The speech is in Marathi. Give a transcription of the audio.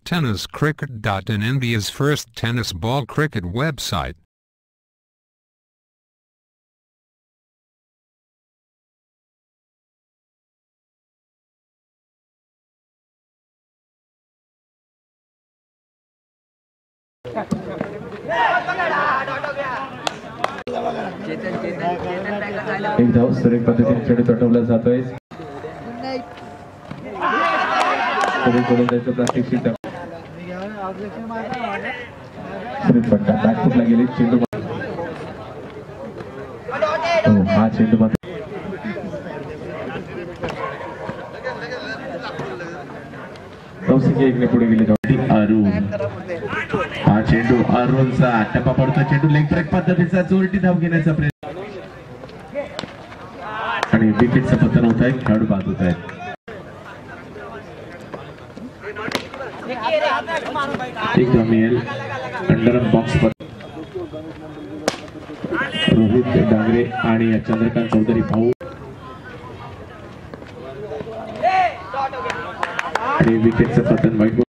TennisCricket.in, India's first tennis ball cricket website. एक धाव सुरेख पद्धतीने चेंडू तटवला जातोय. प्रात्यक्षिक बॅकफुटला गेले चेंडू. हा चेंडू मात्र एकने पुढे गेले. अरुण, हा चेंडू अरुणचा टप्पा पडतो. चेंडू लेग ब्रेक पद्धतीचा जोरटी धाव घेण्याचा प्रयत्न आणि विकेटचं पतन होत आहे. खेळाडू बाद होत आहेत. एक धाव मिळेल अंडर बॉक्स पर रोहित डांगरे आणि चंद्रकांत चौधरी भाऊ आणि विकेटचं पतन वाईट